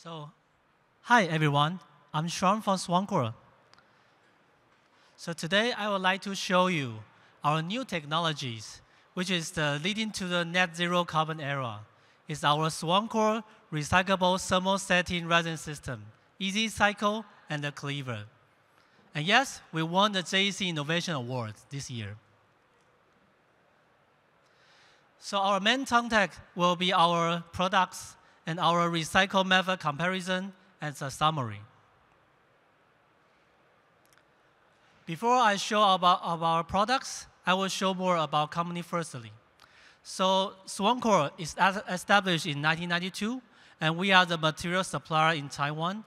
Hi everyone, I'm Shawn from Swancor. So today I would like to show you our new technologies, which is leading to the net zero carbon era. It's our Swancor Recyclable Thermosetting Resin System, EzCiclo and CleaVER. And yes, we won the JEC Innovation Award this year. So our main contact will be our products and our recycle method comparison and a summary. Before I show about our products, I will show more about company firstly. So Swancor is established in 1992, and we are the material supplier in Taiwan.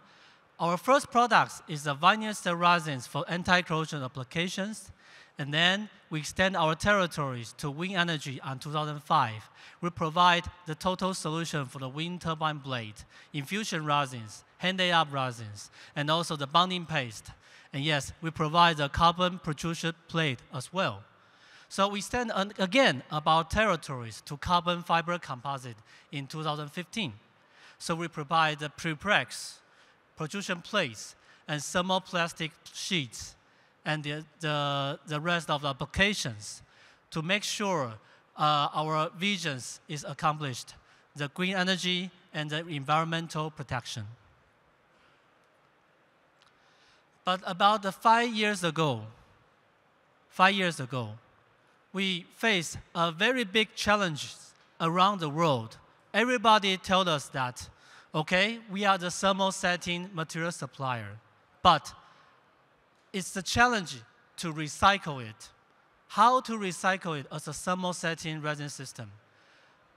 Our first product is the vinyl ester resins for anti-corrosion applications. And then we extend our territories to wind energy in 2005. We provide the total solution for the wind turbine blade, infusion resins, hand-up resins, and also the bonding paste. And yes, we provide the carbon protrusion plate as well. So we extend again about territories to carbon fiber composite in 2015. So we provide the prepregs, protrusion plates, and thermoplastic sheets, and the rest of the applications to make sure our visions is accomplished, the green energy and the environmental protection. But about 5 years ago, we faced a very big challenge around the world. Everybody told us that, okay, we are the thermosetting material supplier, but it's the challenge to recycle it. How to recycle it as a thermosetting resin system.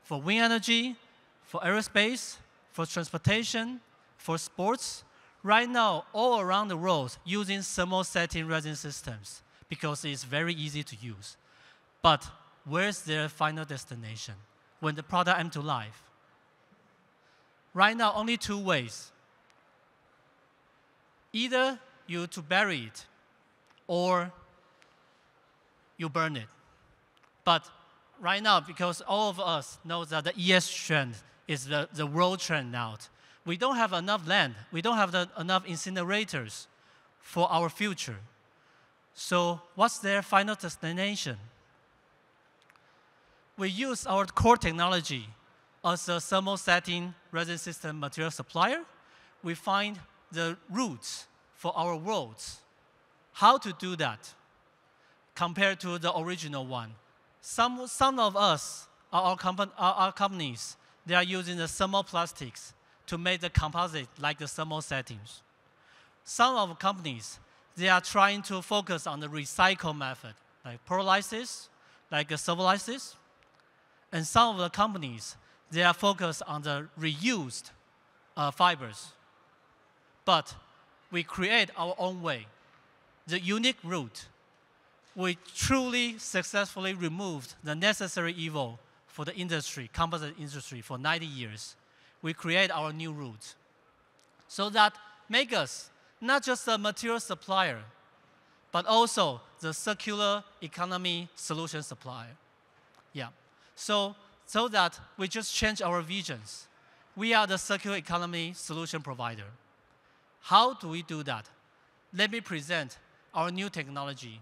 For wind energy, for aerospace, for transportation, for sports. Right now, all around the world using thermosetting resin systems because it's very easy to use. But where's their final destination when the product comes to life? Right now, only two ways. Either you to bury it, or you burn it. But right now, because all of us know that the ES trend is the world trend now, we don't have enough land, we don't have enough incinerators for our future. So what's their final destination? We use our core technology as a thermosetting resin system material supplier. We find the roots for our worlds. How to do that compared to the original one? Some of us, our companies, they are using the thermoplastics to make the composite like the thermosettings. Some of the companies, they are trying to focus on the recycle method, like pyrolysis, like servolysis. And some of the companies, they are focused on the reused fibers. But we create our own way. The unique route, we truly successfully removed the necessary evil for the industry, composite industry, for 90 years. We create our new route. So that make us not just a material supplier, but also the circular economy solution supplier. Yeah. So that we just change our visions. We are the circular economy solution provider. How do we do that? Let me present our new technology,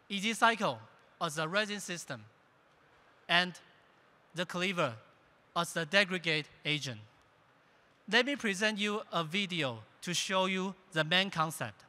EzCiclo as a resin system, and the CleaVER as the degraded agent. Let me present you a video to show you the main concept.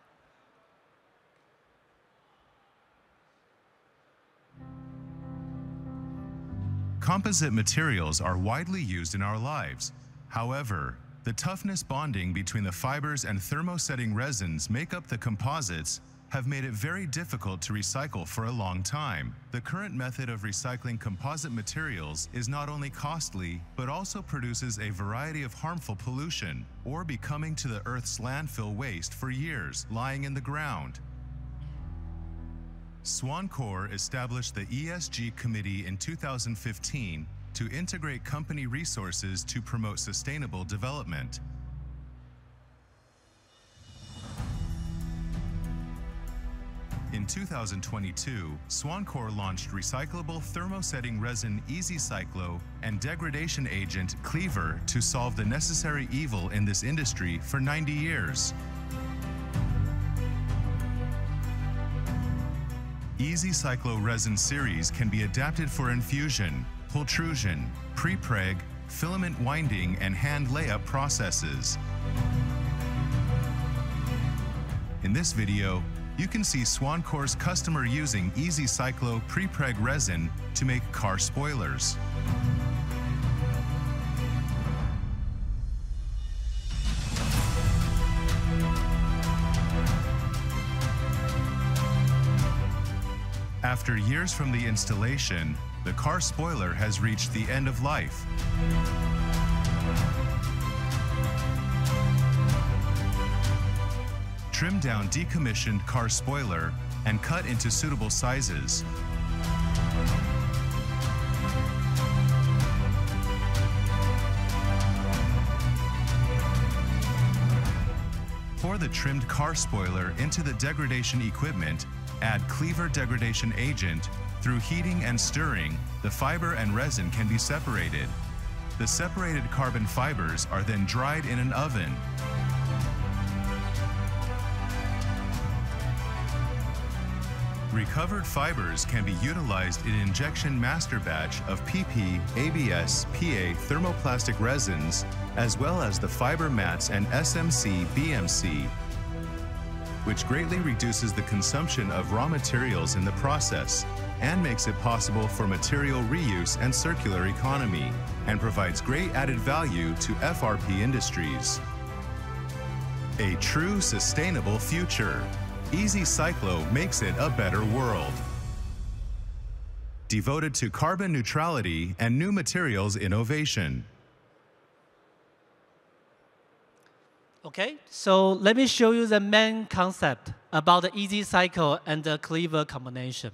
Composite materials are widely used in our lives. However, the toughness bonding between the fibers and thermosetting resins make up the composites have made it very difficult to recycle for a long time. The current method of recycling composite materials is not only costly, but also produces a variety of harmful pollution, or becoming to the Earth's landfill waste for years, lying in the ground. Swancor established the ESG Committee in 2015 to integrate company resources to promote sustainable development. In 2022, Swancor launched Recyclable Thermosetting Resin EzCiclo and degradation agent CleaVER to solve the necessary evil in this industry for 90 years. EzCiclo resin series can be adapted for infusion, pultrusion, pre-preg, filament winding, and hand layup processes. In this video, you can see Swancor's customer using EzCiclo pre-preg resin to make car spoilers. After years from the installation, the car spoiler has reached the end of life. Trim down decommissioned car spoiler and cut into suitable sizes. Pour the trimmed car spoiler into the degradation equipment. Add CleaVER degradation agent. Through heating and stirring, the fiber and resin can be separated. The separated carbon fibers are then dried in an oven. Recovered fibers can be utilized in injection master batch of PP, ABS, PA thermoplastic resins, as well as the fiber mats and SMC, BMC, which greatly reduces the consumption of raw materials in the process and makes it possible for material reuse and circular economy, and provides great added value to FRP industries. A true sustainable future. EzCiclo makes it a better world. Devoted to carbon neutrality and new materials innovation. Okay, so let me show you the main concept about the EzCiclo and the CleaVER combination.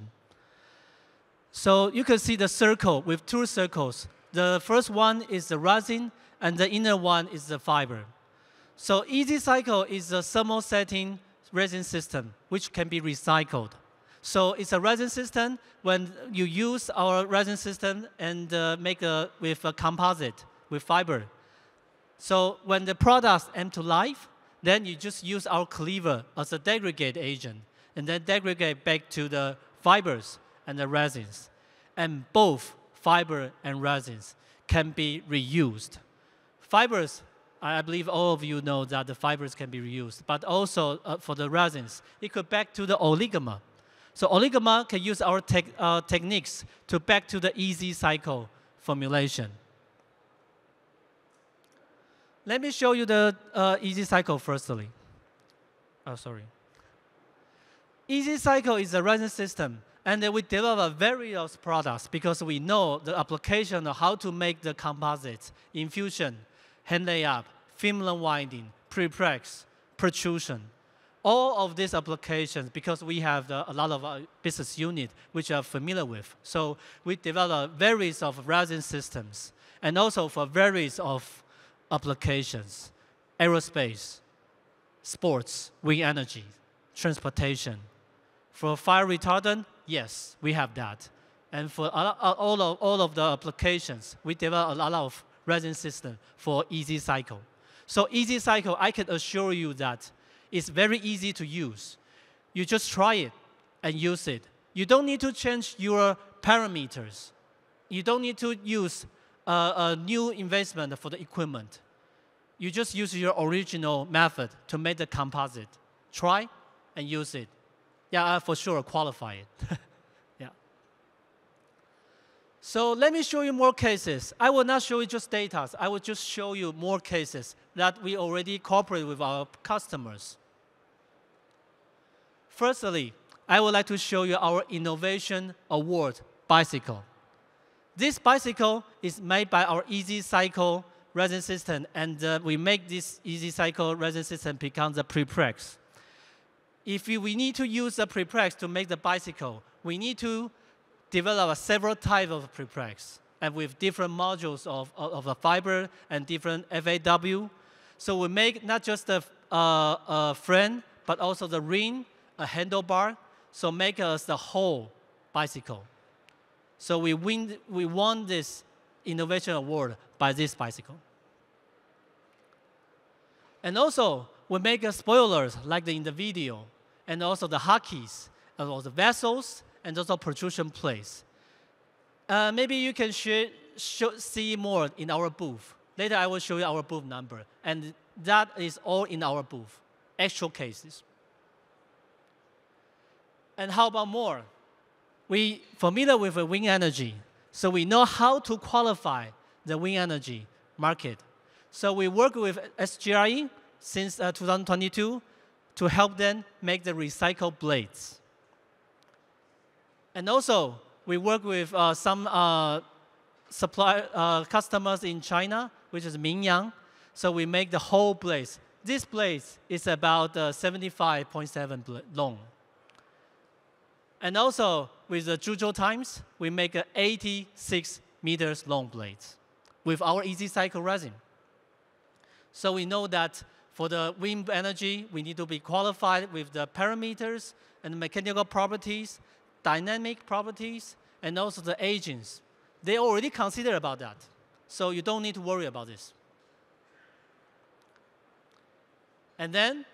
So you can see the circle with two circles. The first one is the resin, and the inner one is the fiber. So EzCiclo is a thermosetting resin system which can be recycled. So it's a resin system. When you use our resin system and make with a composite, with fiber, so when the products end to life, then you just use our CleaVER as a degrade agent, and then degrade back to the fibers and the resins. And both fiber and resins can be reused. Fibers, I believe all of you know that the fibers can be reused, but also for the resins, it could back to the oligomer. So oligomer can use our techniques to back to the EzCiclo formulation. Let me show you the EzCiclo firstly. Oh, sorry. EzCiclo is a resin system, and we develop various products because we know the application of how to make the composites, infusion, hand layup, filament winding, pre-pregs, protrusion. All of these applications, because we have a lot of business units which are familiar with. So we develop various of resin systems, and also for various of applications, aerospace, sports, wind energy, transportation. For fire retardant, yes, we have that. And for all of the applications, we develop a lot of resin system for EzCiclo. So EzCiclo, I can assure you that it's very easy to use. You just try it and use it. You don't need to change your parameters. You don't need to use a new investment for the equipment. You just use your original method to make the composite. Try and use it. Yeah, I for sure qualify it. Yeah. So let me show you more cases. I will not show you just data. I will just show you more cases that we already cooperate with our customers. Firstly, I would like to show you our Innovation Award bicycle. This bicycle is made by our EzCiclo resin system, and we make this EzCiclo resin system become the pre-pregs. If we need to use the pre-pregs to make the bicycle, we need to develop several types of pre-pregs, and with different modules of the fiber and different FAW. So we make not just a frame, but also the ring, a handlebar, so make us the whole bicycle. So we won this innovation award by this bicycle. And also, we make spoilers like in the video, and also the hockeys, and also the vessels, and also protrusion plates. Maybe you can see more in our booth. Later, I will show you our booth number. And that is all in our booth, actual cases. And how about more? We familiar with the wind energy, so we know how to qualify the wind energy market. So we work with SGRE since 2022 to help them make the recycled blades. And also, we work with some customers in China, which is Mingyang. So we make the whole blades. This blade is about 75.7 long. And also, with the Zhuzhou Times, we make 86 meters long blades with our EzCiclo resin. So we know that for the wind energy, we need to be qualified with the parameters and mechanical properties, dynamic properties, and also the agents. They already consider about that. So you don't need to worry about this. And then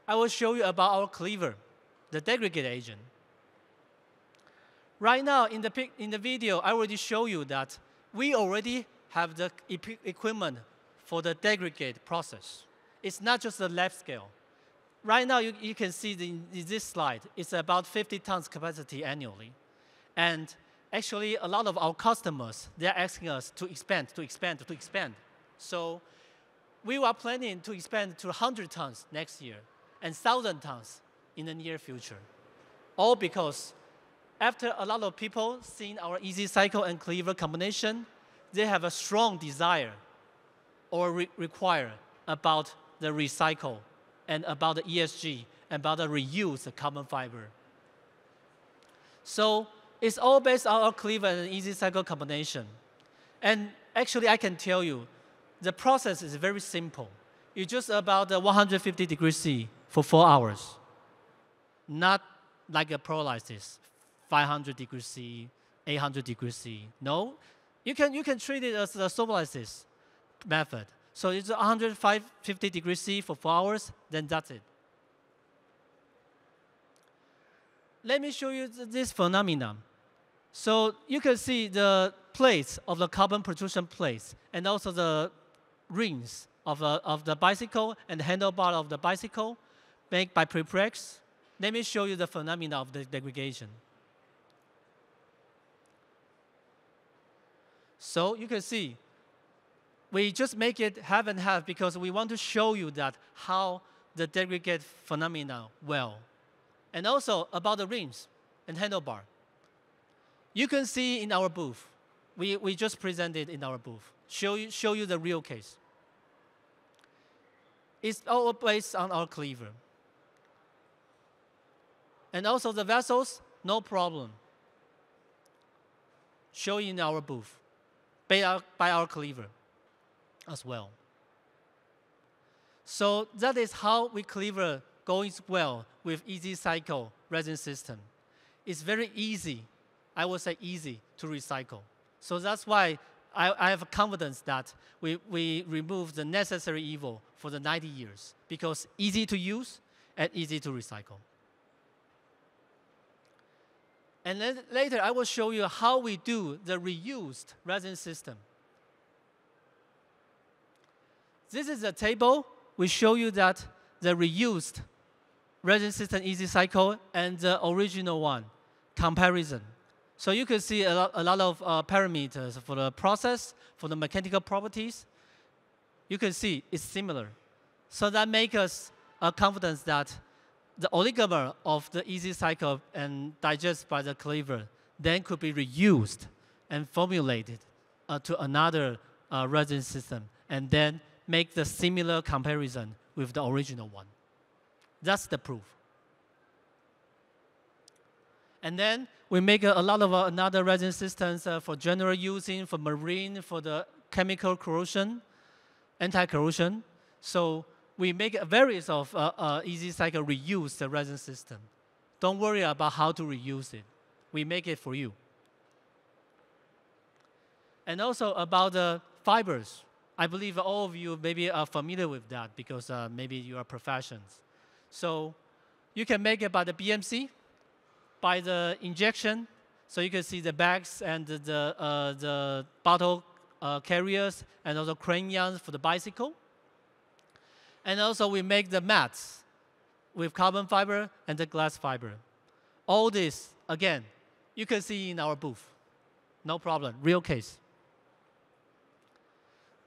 I will show you about our CleaVER, the degraded agent. Right now, in the video, I already show you that we already have the equipment for the degraded process. It's not just the lab scale. Right now, you can see in this slide, it's about 50 tons capacity annually. And actually, a lot of our customers, they're asking us to expand, to expand, to expand. So we are planning to expand to 100 tons next year and 1,000 tons in the near future. All because after a lot of people seeing our EzCiclo and CleaVER combination, they have a strong desire or require about the recycle and about the ESG and about the reuse of carbon fiber. So it's all based on our CleaVER and EzCiclo combination. And actually, I can tell you, the process is very simple. It's just about 150 degrees C for 4 hours. Not like a pyrolysis, 500 degrees C, 800 degrees C. No, you can treat it as a solvents method. So it's 150 degrees C for 4 hours, then that's it. Let me show you this phenomenon. So you can see the plates of the carbon protrusion plates and also the rings of the bicycle and the handlebar of the bicycle made by prepregs. Let me show you the phenomena of the degradation. So you can see, we just make it half and half because we want to show you that how the degraded phenomena well. And also about the rings and handlebar. You can see in our booth, we just presented in our booth, show you the real case. It's all based on our CleaVER. And also the vessels, no problem. Show in our booth by our CleaVER as well. So that is how we CleaVER goes well with EzCiclo resin system. It's very easy, I would say easy to recycle. So that's why I have confidence that we remove the necessary evil for the 90 years because easy to use and easy to recycle. And then later I will show you how we do the reused resin system. This is a table. We show you that the reused resin system EzCiclo and the original one comparison. So you can see a lot of parameters for the process, for the mechanical properties. You can see it's similar. So that makes us confidence that the oligomer of the EzCiclo and digested by the CleaVER then could be reused and formulated to another resin system and then make the similar comparison with the original one. That's the proof. And then we make a lot of another resin systems for general using, for marine, for the chemical corrosion, anti-corrosion. So we make various of EzCiclo reuse the resin system Don't worry about how to reuse it. We make it for you. And also about the fibers. I believe all of you maybe are familiar with that because maybe you are professionals. So you can make it by the BMC, by the injection. So you can see the bags and the bottle carriers and also crayons for the bicycle. And also we make the mats with carbon fiber and the glass fiber. All this, again, you can see in our booth. No problem, real case.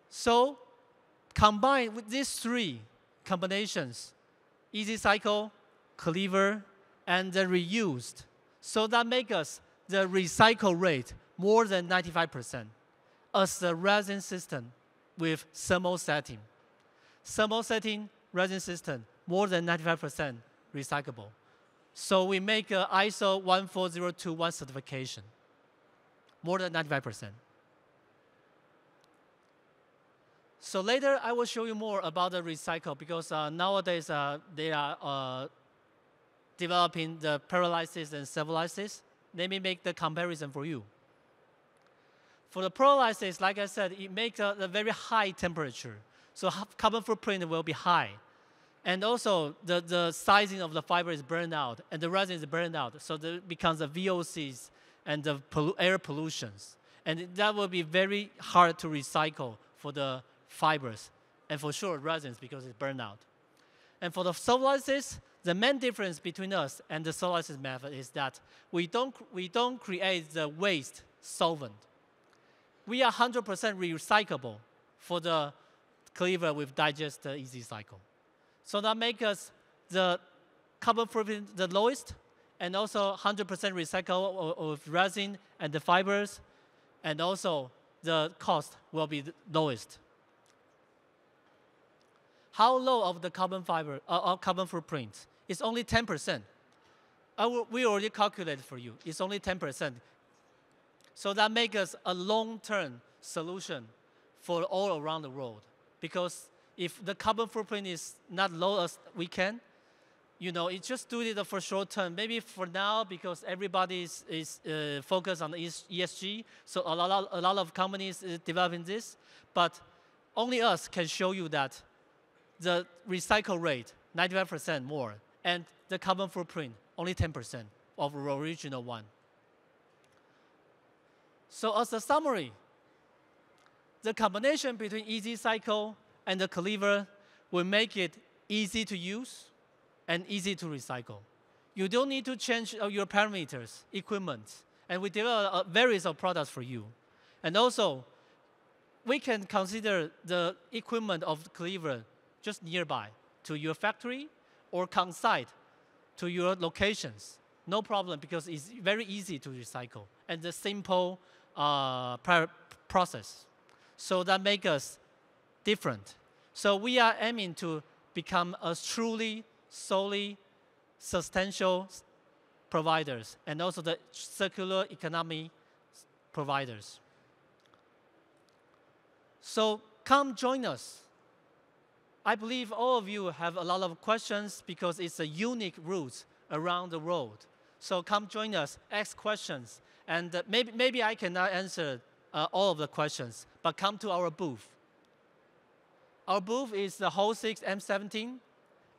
So combined with these three combinations, EzCiclo, CleaVER, and the reused, so that makes us the recycle rate more than 95% as the resin system with thermosetting. Thermosetting resin system, more than 95% recyclable. So we make a ISO 14021 certification, more than 95%. So later, I will show you more about the recycle because nowadays they are developing the pyrolysis and separalysis. Let me make the comparison for you. For the pyrolysis, like I said, it makes a very high temperature. So carbon footprint will be high. And also, the sizing of the fiber is burned out, and the resin is burned out. So there becomes the VOCs and the air pollutions. And that will be very hard to recycle for the fibers, and for sure resins because it's burned out. And for the separalysis, the main difference between us and the separalysis method is that we don't create the waste solvent. We are 100% recyclable for the CleaVER with digest EzCiclo. So that makes us the carbon footprint the lowest, and also 100% recycle of resin and the fibers, and also the cost will be the lowest. How low of the carbon fiber carbon footprint? It's only 10%. We already calculated for you. It's only 10%. So that makes us a long-term solution for all around the world. Because if the carbon footprint is not low as we can, it just do it for short term. Maybe for now, because everybody is focused on ESG, so a lot of companies is developing this, but only us can show you that the recycle rate, 95% more, and the carbon footprint, only 10% of the original one. So as a summary, the combination between EzCiclo and the CleaVER will make it easy to use and easy to recycle. You don't need to change your parameters, equipment, and we develop various of products for you. And also, we can consider the equipment of CleaVER just nearby to your factory or on-site to your locations. No problem, because it's very easy to recycle and the simple process. So that makes us different. So we are aiming to become a truly, solely substantial providers and also the circular economy providers. So come join us. I believe all of you have a lot of questions because it's a unique route around the world. So come join us, ask questions, and maybe I cannot answer all of the questions, but come to our booth. Our booth is the Hall 6 M17,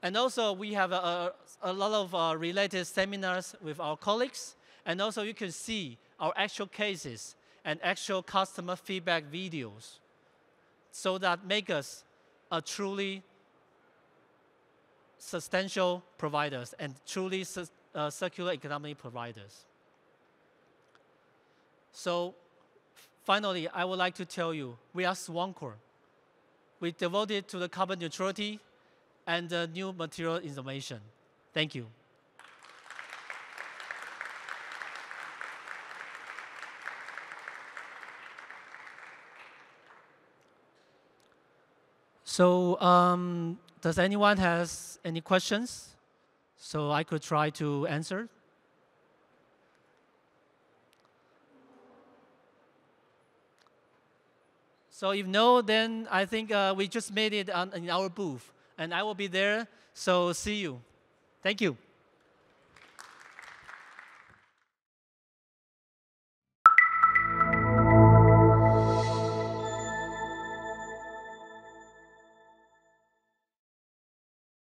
and also we have a lot of related seminars with our colleagues, and also you can see our actual cases and actual customer feedback videos, so that make us a truly substantial providers and truly circular economy providers. So finally, I would like to tell you, we are Swancor. We devoted to the carbon neutrality and the new material innovation. Thank you. So does anyone has any questions? So I could try to answer. So if no, then I think we just made it in our booth, and I will be there. So see you. Thank you.